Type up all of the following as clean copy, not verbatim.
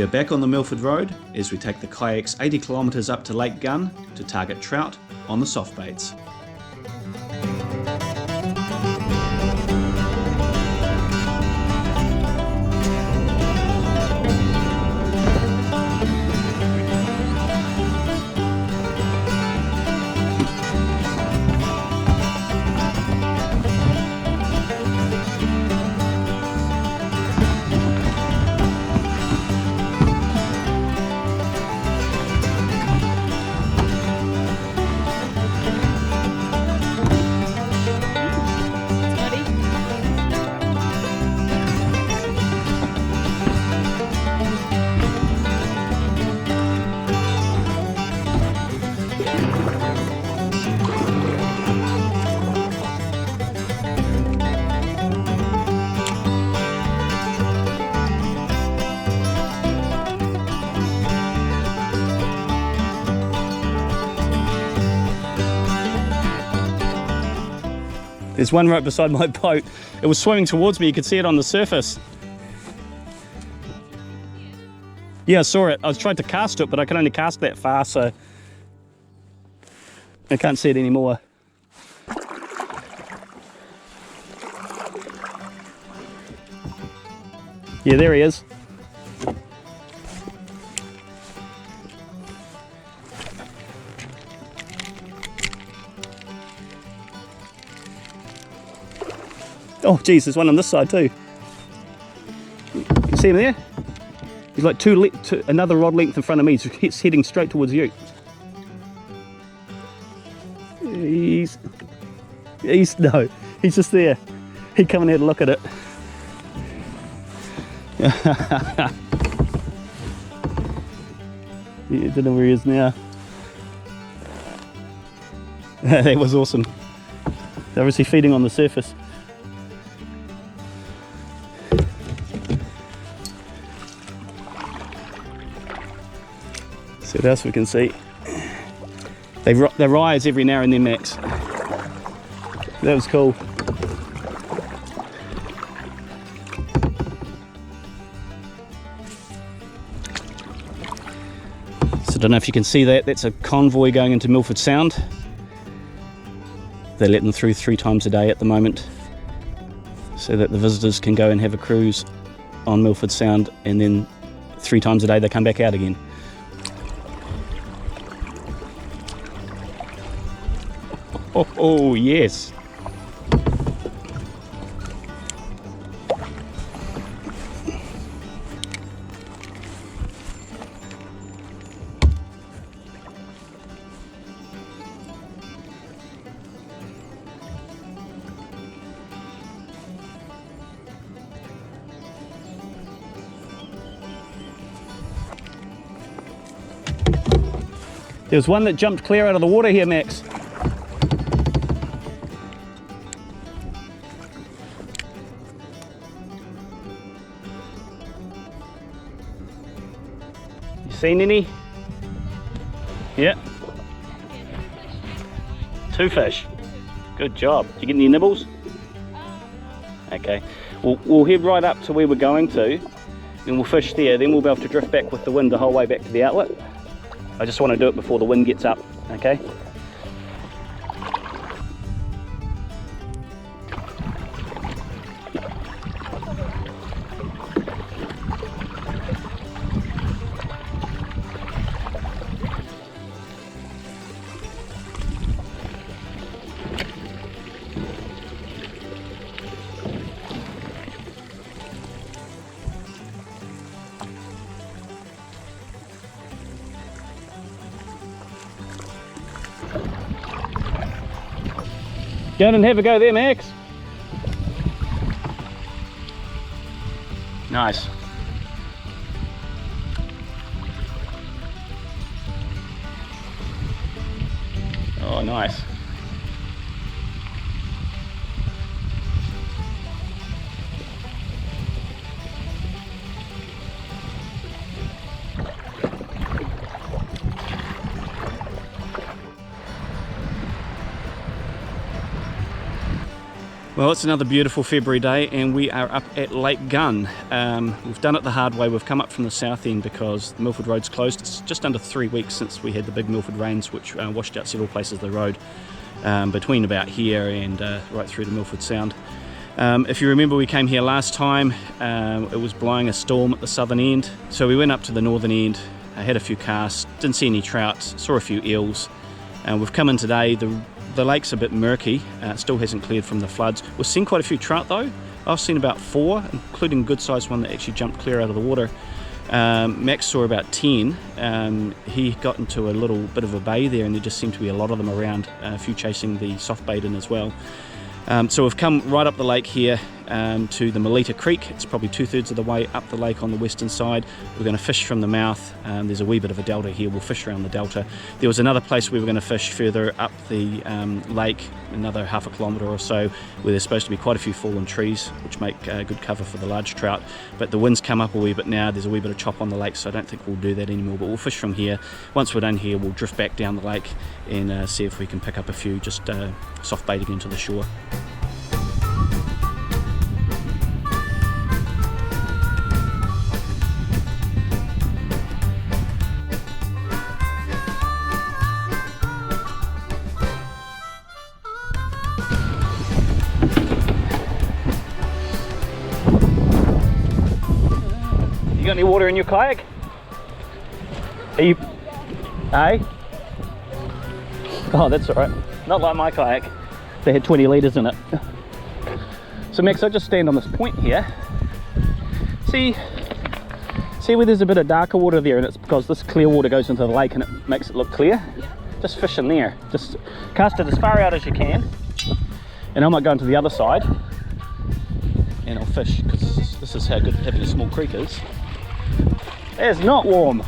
We are back on the Milford Road as we take the kayaks 80 kilometres up to Lake Gunn to target trout on the soft baits. There's one right beside my boat. It was swimming towards me, you could see it on the surface. Yeah, I saw it. I was trying to cast it, but I can only cast that far, so I can't see it anymore. Yeah, there he is. Oh geez, there's one on this side too. You see him there? He's like another rod length in front of me. He's heading straight towards you. He's just there. He'd come and had a look at it. Yeah, don't know where he is now. That was awesome. They're obviously feeding on the surface. See what else we can see. They rise every now and then, Max. That was cool. So I don't know if you can see that. That's a convoy going into Milford Sound. They let them through 3 times a day at the moment, so that the visitors can go and have a cruise on Milford Sound, and then 3 times a day they come back out again. Oh yes. There's one that jumped clear out of the water here, Max. Seen any? Yeah. 2 fish. Good job. Did you get any nibbles? Okay. We'll head right up to where we're going to, then we'll fish there, then we'll be able to drift back with the wind the whole way back to the outlet. I just want to do it before the wind gets up, okay? Go and have a go there, Max. Nice. Oh, nice. Well, it's another beautiful February day and we are up at Lake Gunn. We've done it the hard way. We've come up from the south end because the Milford Road's closed. It's just under 3 weeks since we had the big Milford rains, which washed out several places of the road between about here and right through to Milford Sound. If you remember, we came here last time. It was blowing a storm at the southern end, so we went up to the northern end. I had a few casts, didn't see any trout, saw a few eels. We've come in today. The lake's a bit murky, it still hasn't cleared from the floods. We've seen quite a few trout though. I've seen about 4, including a good sized one that actually jumped clear out of the water. Max saw about 10. He got into a little bit of a bay there and there just seemed to be a lot of them around, a few chasing the soft bait in as well. So we've come right up the lake here to the Melita Creek. It's probably 2/3 of the way up the lake on the western side. We're going to fish from the mouth. There's a wee bit of a delta here. We'll fish around the delta. There was another place we were going to fish further up the lake, another half a kilometre or so, where there's supposed to be quite a few fallen trees which make good cover for the large trout. But the wind's come up a wee bit now. There's a wee bit of chop on the lake, so I don't think we'll do that anymore, but we'll fish from here. Once we're done here, we'll drift back down the lake and see if we can pick up a few just soft baiting into the shore. You got any water in your kayak? Are you... Hey? Oh, that's alright. Not like my kayak. They had 20 litres in it. So Max, I just stand on this point here. See where there's a bit of darker water there, and it's because this clear water goes into the lake and it makes it look clear? Yeah. Just fish in there. Just cast it as far out as you can. And I might go into the other side and I'll fish, because this is how good having a small creek is. It's not warm.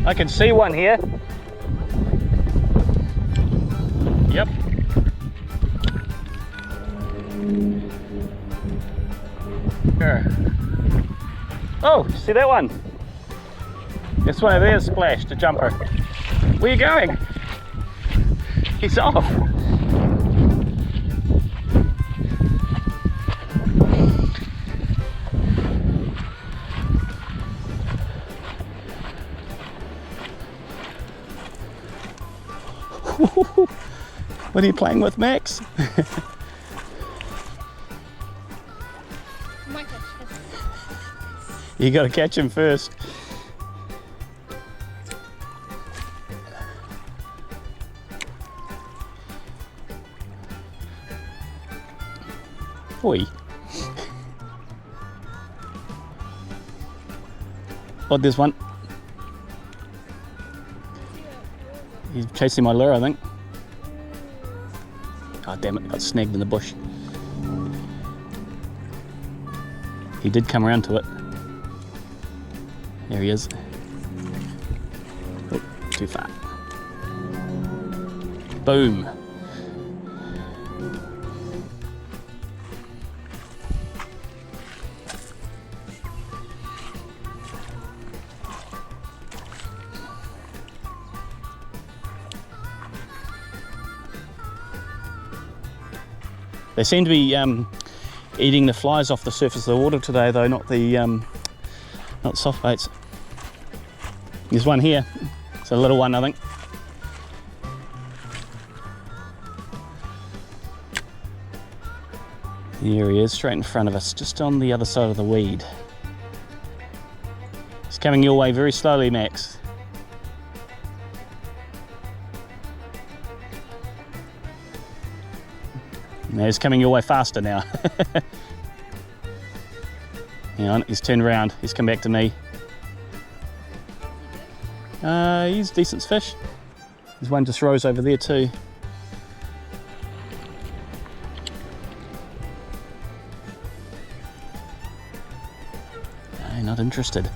I can see one here. Yep. Here. Oh, see that one? This one over there is splashed, a jumper. Where are you going? He's off. What are you playing with, Max? You got to catch him first. Oi. Oh, there's one. He's chasing my lure, I think. Oh, damn it, I got snagged in the bush. He did come around to it. There he is. Oh, too far. Boom. They seem to be eating the flies off the surface of the water today, though, not soft baits. There's one here. It's a little one, I think. Here he is, straight in front of us, just on the other side of the weed. He's coming your way very slowly, Max. Now he's coming your way faster now. Hang on, he's turned around. He's come back to me. He's decent fish. There's one just rose over there too. No, not interested.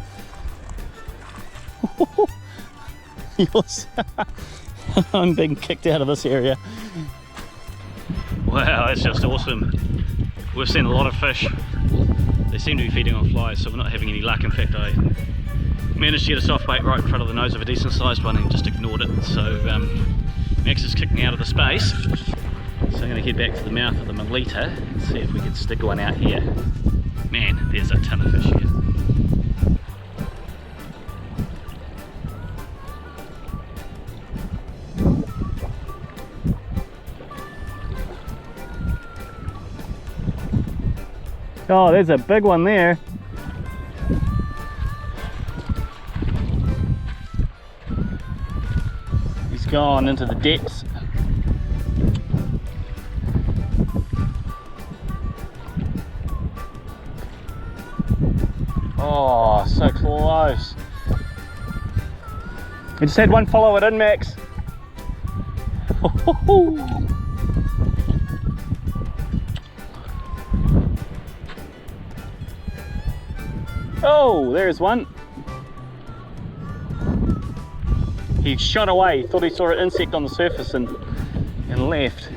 Yours. I'm being kicked out of this area. Wow, that's just awesome. We've seen a lot of fish. They seem to be feeding on flies, so we're not having any luck. In fact, I managed to get a soft bait right in front of the nose of a decent sized one and just ignored it. So Max is kicking out of the space. So I'm going to head back to the mouth of the Melita and see if we can stick one out here. Man, there's a ton of fish here. Oh, there's a big one there. He's gone into the depths. Oh, so close. I just had one follow it in, Max. Oh, there's one. He shot away, thought he saw an insect on the surface and left.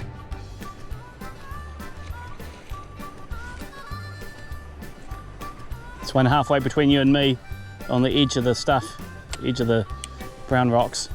It's one halfway between you and me on the edge of the stuff, edge of the brown rocks.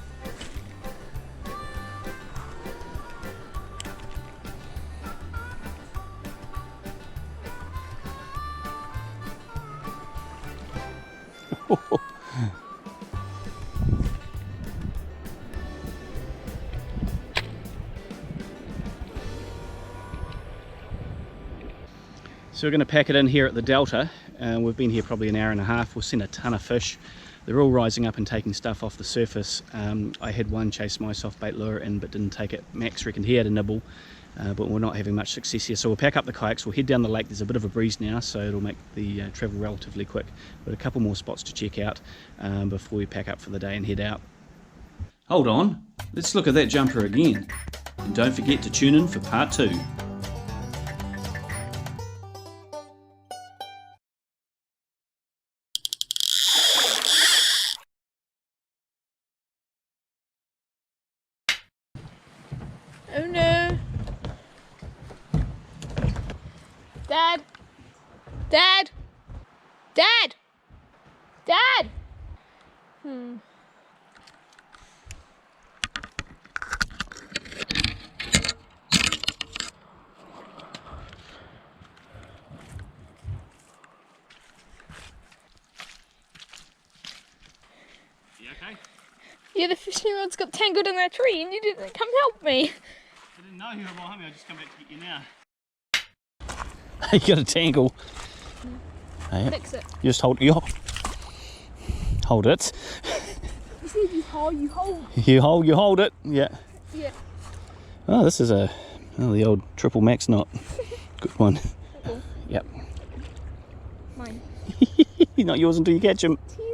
So we're going to pack it in here at the Delta. We've been here probably an hour and a half. We've seen a ton of fish. They're all rising up and taking stuff off the surface. I had one chase my soft bait lure in but didn't take it. Max reckoned he had a nibble, but we're not having much success here. So we'll pack up the kayaks, we'll head down the lake. There's a bit of a breeze now, so it'll make the travel relatively quick. But a couple more spots to check out before we pack up for the day and head out. Hold on, let's look at that jumper again. And don't forget to tune in for part 2. Oh no. Dad. Dad. Dad. Dad. You okay? Yeah, the fishing rods got tangled in that tree and you didn't come help me. I didn't know you were behind me, I just come back to get you now. You got a tangle. Fix it. You just hold it. Hold it. You said you hold. You hold it. Yeah. Yeah. Oh, this is the old triple max knot. Good one. Cool. Yep. Mine. Not yours until you catch him. Yeah.